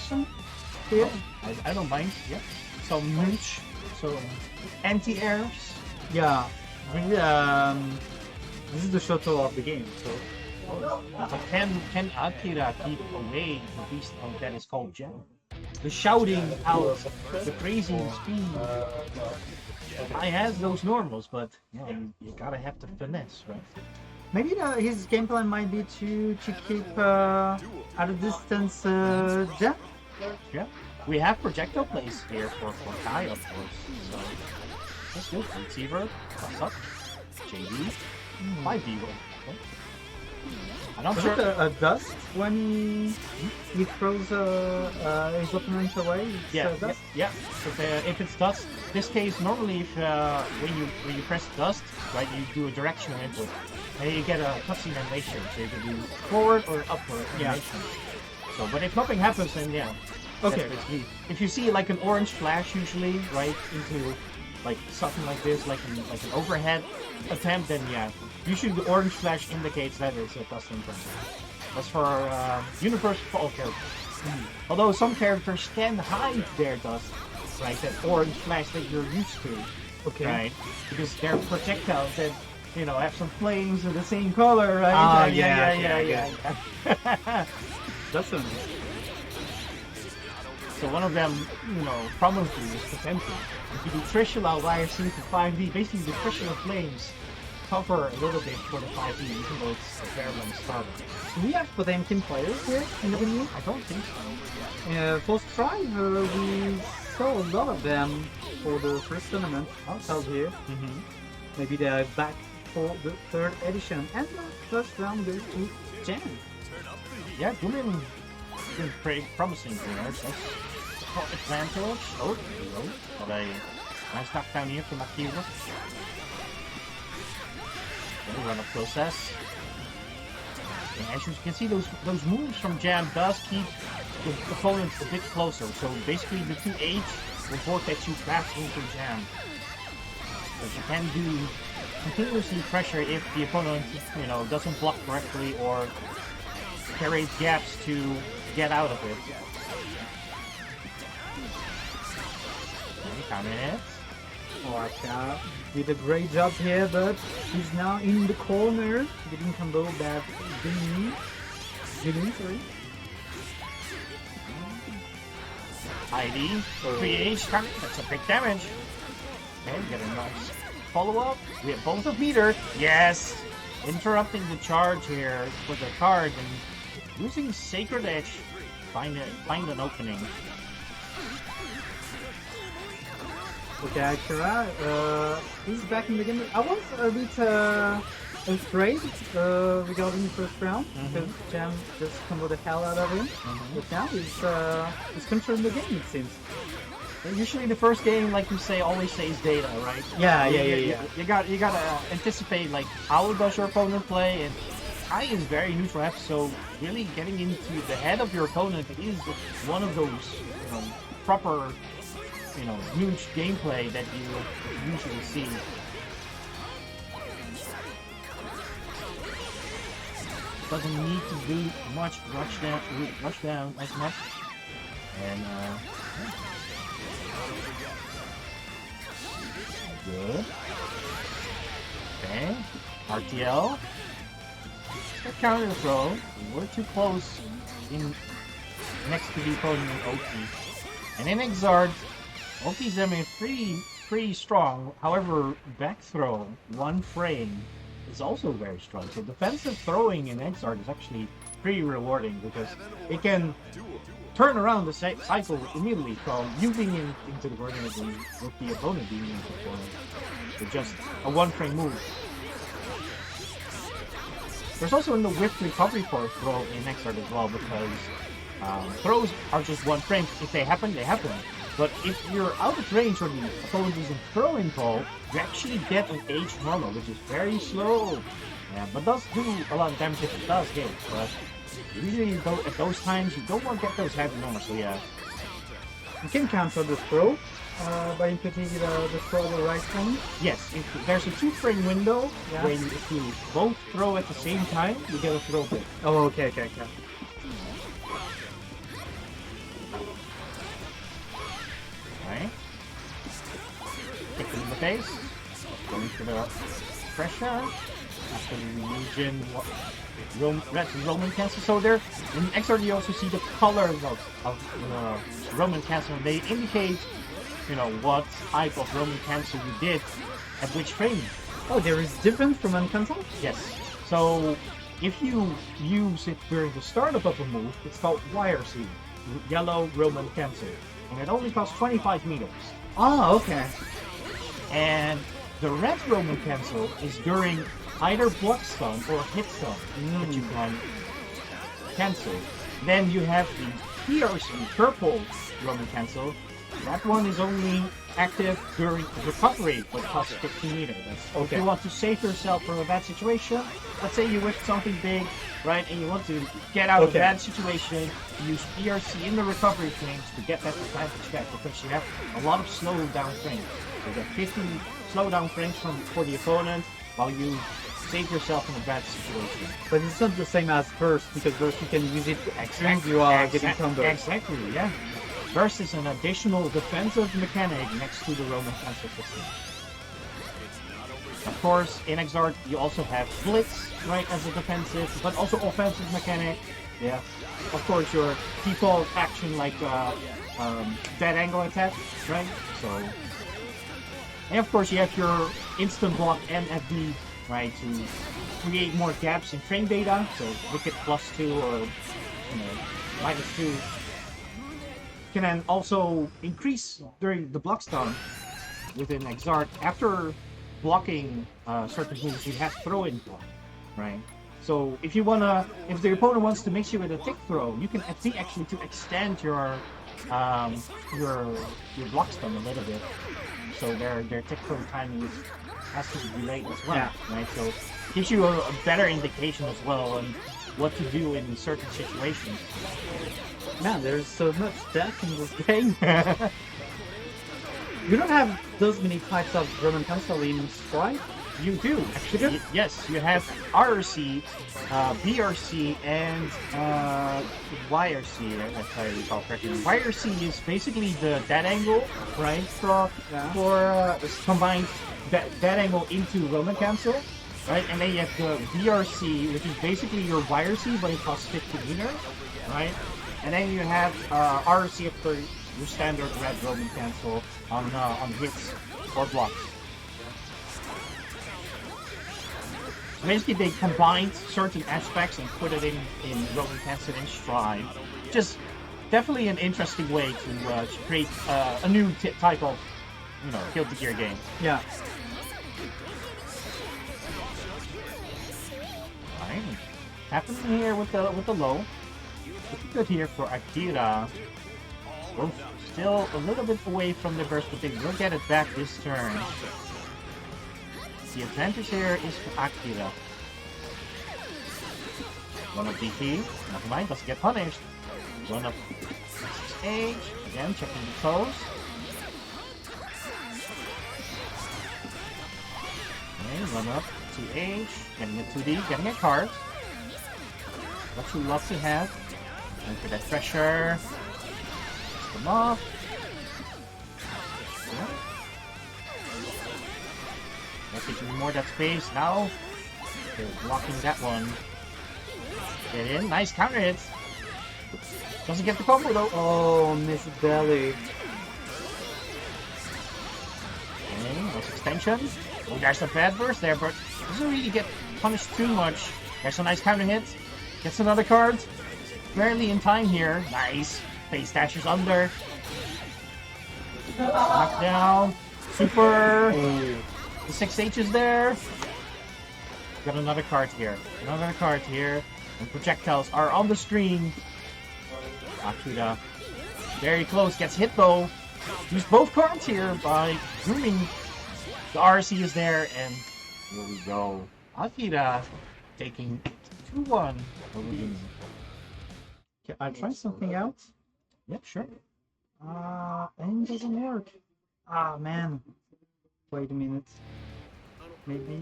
action here. I don't mind. Yeah. So mooch. So anti-airs. Yeah. Really, this is the shuttle of the game. So. But can Akira keep away the beast that is called Jam? The shouting out, the crazy speed. I has those normals, but yeah, you gotta have the finesse, right? Maybe his game plan might be to keep at a distance Jam. Yeah. We have projectile plays here for Kai, of course. So that's good. Receiver, plus up, JD, 5D. I'm not sure. A dust when he throws his opponent away? Yeah, dust? yeah. So if it's dust, this case normally if when you press dust, right, you do a directional input, and you get a cutscene animation. So you can do forward or upward animation. So, but if nothing happens, then yeah. Okay. If you see like an orange flash, usually right into like something like this, like an overhead attempt, then yeah. Usually the orange flash indicates that it's a custom person. That's for universal for all characters. Although some characters can hide their dust, right? That orange flash that you're used to, Okay. right? Because they're projectiles that, you know, have some flames of the same color, right? Ah, yeah. That's a... So one of them, you know, prominently is potential. If you do Trishula YRC for 5D, basically the Trishula flames cover a little bit for the 5D, even though it's a bare bones starter. Do we have Potemkin players here in the venue? I don't think so. For Strive, we saw a lot of them for the first tournament out here. Maybe they're back for the third edition, and the first round goes to Jam. Yeah, Gumingumi has been pretty promising here. That's advantage. Oh, there you go. Got a nice knockdown here from Akira. Run a process. And as you can see, those moves from Jam does keep the opponents a bit closer. So basically, the 2H will vortex you back into Jam. But you can do continuously pressure if the opponent, you know, doesn't block correctly or carries gaps to get out of it. Count it. Akira did a great job here, but he's now in the corner, getting combo back. Sorry. ID, 3H coming, that's a big damage. Okay, we get a nice follow-up. We have both of meter. Yes! Interrupting the charge here with the card and using Sacred Edge. Find an opening. Okay, Akira, he's back in the game. I was a bit afraid regarding the first round because Jam just comboed the hell out of him. But now he's controlling the game, it seems. Usually the first game, like you say, always says data, right? Yeah. You gotta anticipate like how does your opponent play, and Kai is very neutral, so really getting into the head of your opponent is one of those, you know, proper, you know, huge gameplay that you usually see. Doesn't need to do much rush down as much, and good. Okay, RTL. Counter throw. We're too close in next to the opponent in OT, and in Exard. OT's pretty strong. However, back throw, one frame, is also very strong. So defensive throwing in Exard is actually pretty rewarding because it can turn around the cycle immediately from you being into the corner with the opponent being into the corner with just a one frame move. There's also in the whip recovery for a throw in Exard as well because throws are just one frame. If they happen, they happen. But if you're out of range or the opponent is in throwing call, you actually get an H normal, which is very slow. Yeah, but does do a lot of damage if it does hit. But usually at those times, you don't want to get those heavy normals, so yeah. You can cancel the throw by inputting the throw at the right frame. Yes, there's a 2-frame window where if you both throw at the same time, you get a throw pick. Oh, okay. face. Going for the pressure. After the illusion, red Roman cancel. So there, in XRD you also see the colors of Roman cancel. They indicate, you know, what type of Roman cancel you did at which frame. Oh, there is difference from one cancel? Yes. So if you use it during the startup of a move, it's called YRC, yellow Roman cancel, and it only costs 25 meters. Oh, okay. And the red Roman cancel is during either block stun or hit stun that you can cancel. Then you have the PRC, purple Roman cancel. That one is only active during recovery, but costs 15 meters. Okay. If you want to save yourself from a bad situation, let's say you whip something big, right, and you want to get out of a bad situation, use PRC in the recovery frames to get that advantage back, because you have a lot of slow down frames. You get 50 slow down frames for the opponent while you save yourself in a bad situation. But it's not the same as burst, because burst you can use it as you are getting combos. Exactly, yeah. Burst is an additional defensive mechanic next to the Roman cancel system. Of course, in XRD you also have Blitz, right, as a defensive, but also offensive mechanic. Yeah. Of course, your default action like dead angle attack, right? So, and of course you have your instant block and FD, right, to create more gaps in frame data. So make it +2 or, you know, -2. Can then also increase during the block stun within XRD. After blocking certain moves, you have throw-in block, right? So if the opponent wants to mix you with a tick throw, you can actually to extend your block stun a little bit. So their tick throw timing has to be delayed as well, right? So it gives you a better indication as well on what to do in certain situations. Man, there's so much depth in this game. You don't have those many types of Roman cancel in Strike? You do, actually. Yes, you have RRC, BRC, and YRC, if I recall correctly. YRC is basically the dead angle, right, for combined dead angle into Roman cancel, right? And then you have the BRC, which is basically your YRC, but it costs 50 meters, right? And then you have RRC for your standard red Roman cancel on hits or blocks. Basically, they combined certain aspects and put it in Roman cancel in Stride. Just definitely an interesting way to create a new type of, you know, Guilty Gear game. Yeah. Alright, happening here with the low. Looking good here for Akira. We're still a little bit away from the burst, but they will get it back this turn. The advantage here is for Akira. One of DP, never mind, doesn't get punished. One of stage, again checking the toes. Okay, run up to H, getting a 2D, getting a card. What you love to have. And for that pressure. Push them off. Yeah. Taking more of that space now. They're blocking that one. Get in, nice counter hits. Doesn't get the combo though. Oh, miss belly. Okay, nice extension. Oh, there's a bad burst there, but doesn't really get punished too much. There's a nice counter hit. Gets another card. Barely in time here. Nice. Face dashes under. Knockdown. Super. The 6H is there. Got another card here. Another card here. And projectiles are on the screen. Akira. Very close. Gets hit though. Use both cards here by zooming. The RC is there, and here we go. Akira taking 2-1. Can I try something out? Yep, sure. And it doesn't work. Ah, man. Wait a minute. Maybe...